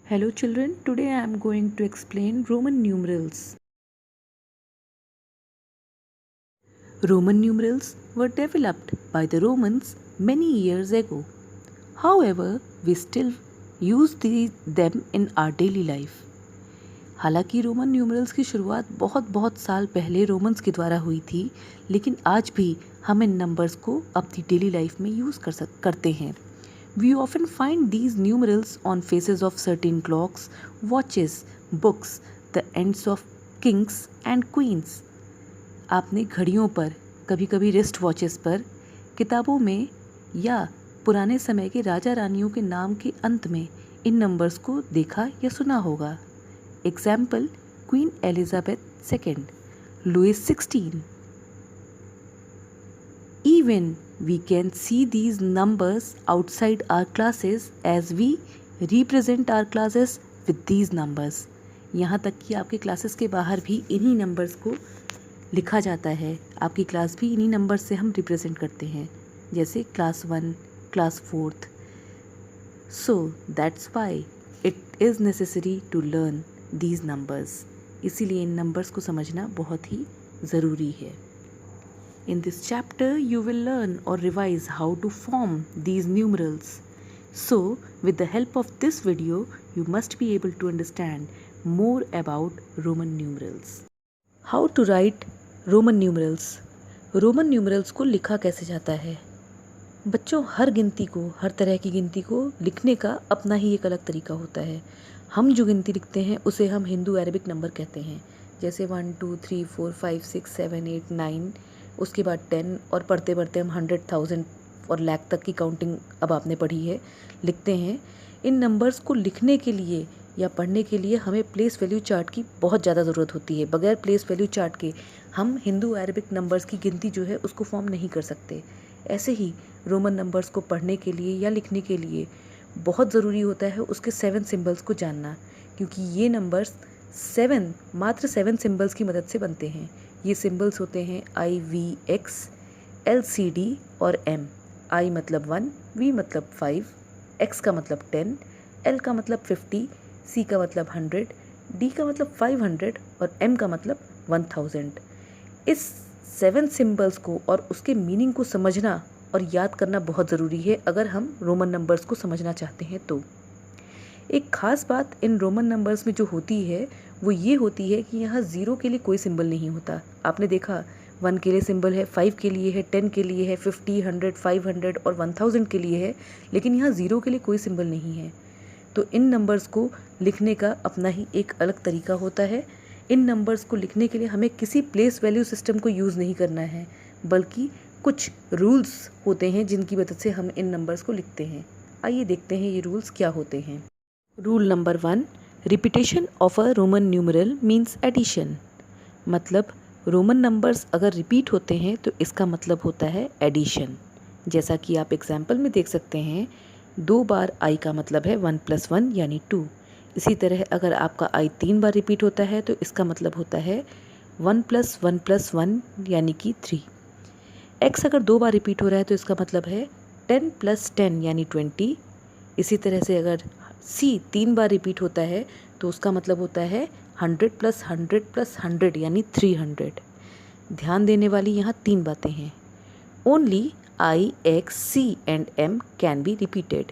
Hello children, today I am going to explain Roman numerals. Roman numerals were developed by the Romans many years ago. However, we still use them in our daily life. हालांकि Roman numerals की शुरुआत बहुत साल पहले Romans के द्वारा हुई थी, लेकिन आज भी हम इन नंबर्स को अपनी डेली लाइफ में यूज़ करते हैं. We often find these numerals on faces of certain clocks, watches, books, the ends of kings and queens. आपने घड़ियों पर, कभी कभी रिस्ट वॉचेस पर, किताबों में या पुराने समय के राजा रानियों के नाम के अंत में इन नंबर्स को देखा या सुना होगा. Example: queen Elizabeth second, Louis 16. Even we can see these numbers outside our classes as we represent our classes with these numbers. यहाँ तक कि आपके क्लासेस के बाहर भी इन्हीं नंबर्स को लिखा जाता है. आपकी क्लास भी इन्हीं नंबर्स से हम रिप्रेजेंट करते हैं, जैसे class 1, class 4th. So that's why it is necessary to learn these numbers. इसीलिए इन नंबर्स को समझना बहुत ही ज़रूरी है. In this chapter, you will learn or revise how to form these numerals. So, with the help of this video, you must be able to understand more about Roman numerals. How to write Roman numerals? Roman numerals को लिखा कैसे जाता है? बच्चों, हर गिनती को, हर तरह की गिनती को लिखने का अपना ही एक अलग तरीका होता है. हम जो गिनती लिखते हैं उसे हम हिंदू अरेबिक नंबर कहते हैं, जैसे 1 2 3 4 5 6 7 8 9, उसके बाद 10, और पढ़ते पढ़ते हम 100,000 और लाख तक की काउंटिंग अब आपने पढ़ी है, लिखते हैं. इन नंबर्स को लिखने के लिए या पढ़ने के लिए हमें प्लेस वैल्यू चार्ट की बहुत ज़्यादा ज़रूरत होती है. बगैर प्लेस वैल्यू चार्ट के हम हिंदू अरेबिक नंबर्स की गिनती जो है उसको फॉर्म नहीं कर सकते. ऐसे ही रोमन नंबर्स को पढ़ने के लिए या लिखने के लिए बहुत ज़रूरी होता है उसके 7 सिम्बल्स को जानना, क्योंकि ये नंबर्स मात्र 7 सिम्बल्स की मदद से बनते हैं. ये सिम्बल्स होते हैं IVX, LCD और M. I मतलब 1, V मतलब 5, X का मतलब 10, L का मतलब 50, C का मतलब 100, D का मतलब 500 और M का मतलब 1000. इस 7 सिम्बल्स को और उसके मीनिंग को समझना और याद करना बहुत ज़रूरी है अगर हम रोमन नंबर्स को समझना चाहते हैं तो. एक ख़ास बात इन रोमन नंबर्स में जो होती है वो ये होती है कि यहाँ 0 के लिए कोई सिंबल नहीं होता. आपने देखा 1 के लिए सिंबल है, 5 के लिए है, 10 के लिए है, 50, 100, 500 और 1000 के लिए है, लेकिन यहाँ 0 के लिए कोई सिंबल नहीं है. तो इन नंबर्स को लिखने का अपना ही एक अलग तरीका होता है. इन नंबर्स को लिखने के लिए हमें किसी प्लेस वैल्यू सिस्टम को यूज़ नहीं करना है, बल्कि कुछ रूल्स होते हैं जिनकी मदद से हम इन नंबर्स को लिखते हैं. आइए देखते हैं ये रूल्स क्या होते हैं. Rule number 1, repetition of a Roman numeral means addition. मतलब रोमन नंबर्स अगर रिपीट होते हैं तो इसका मतलब होता है एडिशन. जैसा कि आप एग्जाम्पल में देख सकते हैं, 2 बार I का मतलब है 1 + 1 यानी 2. इसी तरह अगर आपका I 3 बार रिपीट होता है तो इसका मतलब होता है 1 + 1 + 1 यानी कि 3. X अगर 2 बार रिपीट हो रहा है तो इसका मतलब है 10 + 10 यानी 20. इसी तरह से अगर C 3 बार रिपीट होता है तो उसका मतलब होता है 100 + 100 + 100 यानी 300. ध्यान देने वाली यहाँ 3 बातें हैं. Only I, X, C and M can be repeated.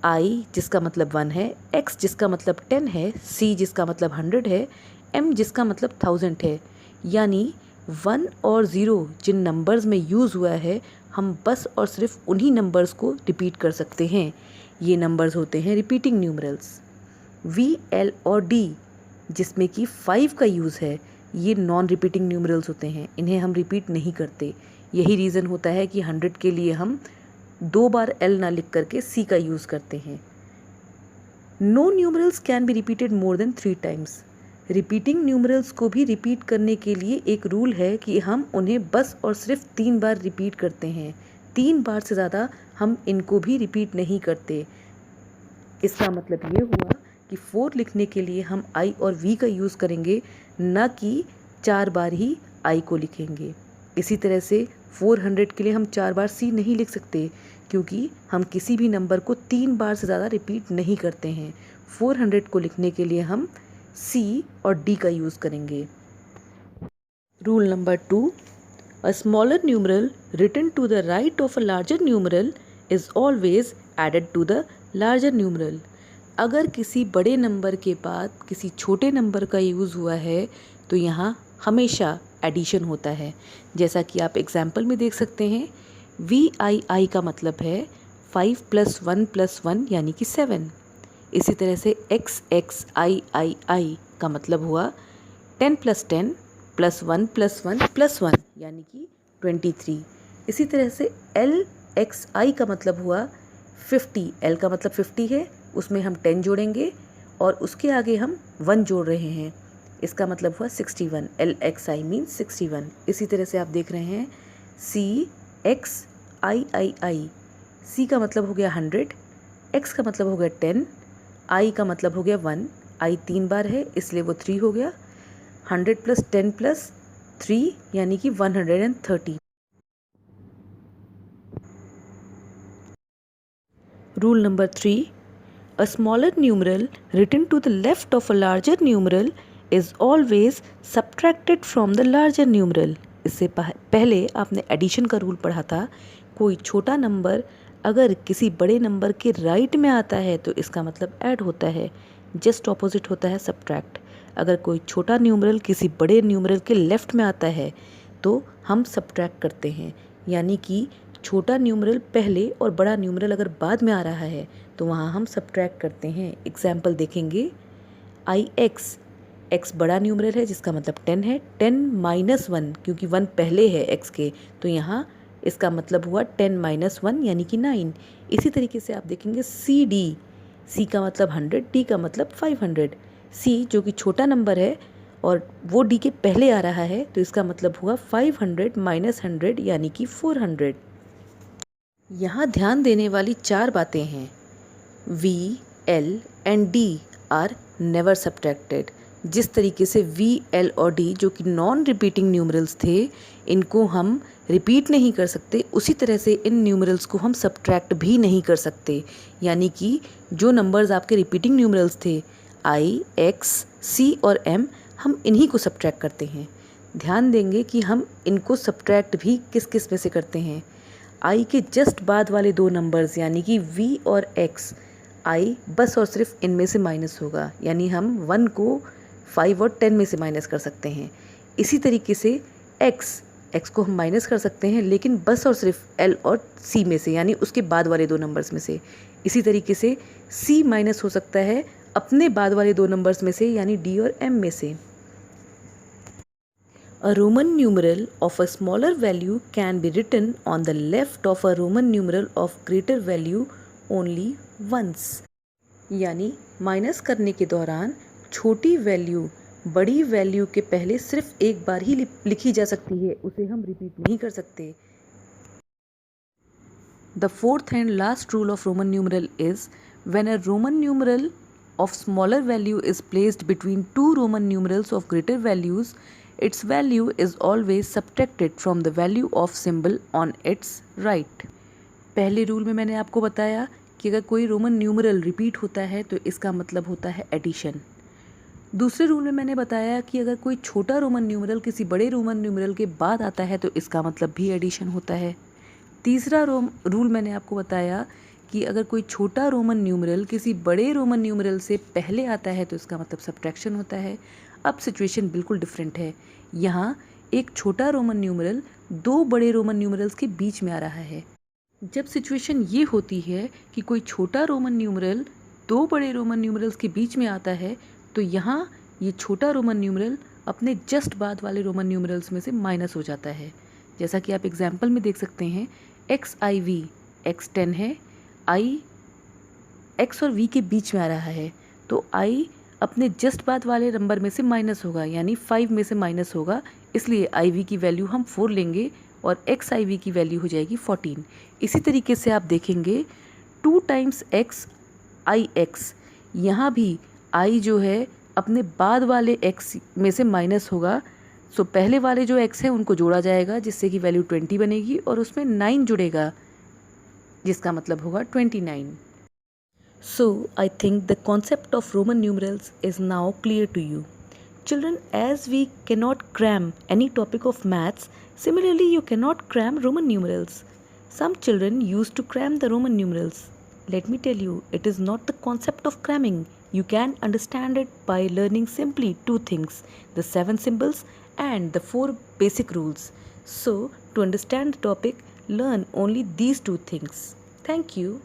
I जिसका मतलब 1 है, X जिसका मतलब 10 है, C जिसका मतलब 100 है, M जिसका मतलब 1000 है. यानी 1 और 0 जिन नंबर्स में यूज़ हुआ है हम बस और सिर्फ उन्हीं नंबर्स को रिपीट कर सकते हैं. ये नंबर्स होते हैं रिपीटिंग न्यूमरल्स. V, L और D जिसमें कि 5 का यूज़ है, ये नॉन रिपीटिंग न्यूमरल्स होते हैं, इन्हें हम रिपीट नहीं करते. यही रीज़न होता है कि 100 के लिए हम 2 बार L ना लिख करके C का यूज़ करते हैं. No numerals can be repeated more than 3 times. Repeating numerals को भी रिपीट करने के लिए एक रूल है कि हम उन्हें बस और सिर्फ 3 बार रिपीट करते हैं. 3 बार से ज़्यादा हम इनको भी रिपीट नहीं करते. इसका मतलब ये हुआ कि 4 लिखने के लिए हम I और V का यूज़ करेंगे, न कि 4 बार ही I को लिखेंगे. इसी तरह से 400 के लिए हम 4 बार C नहीं लिख सकते, क्योंकि हम किसी भी नंबर को 3 बार से ज़्यादा रिपीट नहीं करते हैं। 400 को लिखने के लिए हम C और D का यूज़ करेंगे। Rule number 2, a smaller numeral written to the right of a larger numeral is always added to the larger numeral। अगर किसी बड़े नंबर के बाद किसी छोटे नंबर का यूज़ हुआ है तो यहाँ हमेशा एडिशन होता है। जैसा कि आप एग्जाम्पल में देख सकते हैं, VII का मतलब है 5 + 1 + 1 यानी कि 7। इसी तरह से XXIII का मतलब हुआ 10 + 10 + 1 + 1 + 1 यानी कि 23। इसी तरह से LXI का मतलब हुआ 50। L का मतलब 50 है, उसमें हम 10 जोड़ेंगे और उसके आगे हम 1 जोड़ रहे हैं, इसका मतलब हुआ 61। LXI means 61। इसी तरह से आप देख रहे हैं CXIII। C का मतलब हो गया 100, X का मतलब हो गया 10, I का मतलब हो गया 1। I 3 बार है इसलिए वो 3 हो गया। 100 + 10 + 3 यानी कि 130। Rule number 3, a smaller numeral written to the left of a larger numeral is always subtracted from the larger numeral। इससे पहले आपने एडिशन का रूल पढ़ा था। कोई छोटा नंबर अगर किसी बड़े नंबर के राइट में आता है तो इसका मतलब ऐड होता है, जस्ट ऑपोजिट होता है सब्ट्रैक्ट। अगर कोई छोटा न्यूमरल किसी बड़े न्यूमरल के लेफ़्ट में आता है तो हम सब्ट्रैक्ट करते हैं, यानी कि छोटा न्यूमरल पहले और बड़ा न्यूमरल अगर बाद में आ रहा है तो वहाँ हम सब्ट्रैक्ट करते हैं। एग्जाम्पल देखेंगे, IX, X बड़ा न्यूमरल है जिसका मतलब 10 है। 10 - 1 क्योंकि 1 पहले है X के, तो यहाँ इसका मतलब हुआ 10 - 1 यानी कि 9। इसी तरीके से आप देखेंगे CD, C का मतलब 100, D का मतलब 500। C जो कि छोटा नंबर है और वो D के पहले आ रहा है तो इसका मतलब हुआ 500 - 100 यानी कि 400। यहाँ ध्यान देने वाली 4 बातें हैं। V, L and D are never subtracted. जिस तरीके से V, L और D जो कि नॉन रिपीटिंग न्यूमरल्स थे, इनको हम रिपीट नहीं कर सकते, उसी तरह से इन न्यूमरल्स को हम सब्ट्रैक्ट भी नहीं कर सकते। यानी कि जो नंबर्स आपके रिपीटिंग न्यूमरल्स थे I, X, C और M, हम इन्हीं को सब्ट्रैक्ट करते हैं। ध्यान देंगे कि हम इनको सब्ट्रैक्ट भी किस किस में से करते हैं। I के जस्ट बाद वाले 2 नंबर्स यानी कि V और X, I बस और सिर्फ इनमें से माइनस होगा, यानी हम 1 को 5 और 10 में से माइनस कर सकते हैं। इसी तरीके से X को हम माइनस कर सकते हैं लेकिन बस और सिर्फ L और C में से, यानी उसके बाद वाले 2 नंबर्स में से। इसी तरीके से C माइनस हो सकता है अपने बाद वाले 2 नंबर्स में से, यानी D और M में से। A Roman numeral of a smaller value can be written on the left of a Roman numeral of greater value only once। यानी माइनस करने के दौरान छोटी वैल्यू बड़ी वैल्यू के पहले सिर्फ एक बार ही लिखी जा सकती है, उसे हम रिपीट नहीं कर सकते। The fourth and last rule of Roman numeral is when a Roman numeral of smaller value is placed between 2 Roman numerals of greater values, its value is always subtracted from the value of symbol on its right। पहले rule में मैंने आपको बताया कि अगर कोई Roman numeral repeat होता है तो इसका मतलब होता है एडिशन। दूसरे रूल में मैंने बताया कि अगर कोई छोटा रोमन न्यूमरल किसी बड़े रोमन न्यूमरल के बाद आता है तो इसका मतलब भी एडिशन होता है। तीसरा रूल मैंने आपको बताया कि अगर कोई छोटा रोमन न्यूमरल किसी बड़े रोमन न्यूमरल से पहले आता है तो इसका मतलब सब्ट्रैक्शन होता है। अब सिचुएशन बिल्कुल डिफरेंट है। यहाँ एक छोटा रोमन न्यूमरल 2 बड़े रोमन न्यूमरल्स के बीच में आ रहा है। जब सिचुएशन ये होती है कि कोई छोटा रोमन न्यूमरल 2 बड़े रोमन न्यूमरल्स के बीच में आता है तो यहाँ ये छोटा रोमन न्यूमरल अपने जस्ट बाद वाले रोमन न्यूमरल्स में से माइनस हो जाता है। जैसा कि आप एग्जाम्पल में देख सकते हैं, XIV, X 10 है, I X और V के बीच में आ रहा है तो I अपने जस्ट बाद वाले नंबर में से माइनस होगा, यानी 5 में से माइनस होगा, इसलिए IV की वैल्यू हम 4 लेंगे और XIV की वैल्यू हो जाएगी 14। इसी तरीके से आप देखेंगे 2 टाइम्स X IX, यहाँ भी I जो है अपने बाद वाले X में से माइनस होगा। सो पहले वाले जो X है उनको जोड़ा जाएगा जिससे कि वैल्यू 20 बनेगी और उसमें 9 जुड़ेगा जिसका मतलब होगा 29. So, I think the concept of Roman numerals is now clear to you. Children, as we cannot cram any topic of maths, similarly you cannot cram Roman numerals. Some children used to cram the Roman numerals. Let me tell you, it is not the concept of cramming. You can understand it by learning simply two things, the 7 symbols and the 4 basic rules. So, to understand the topic, learn only these two things. Thank you.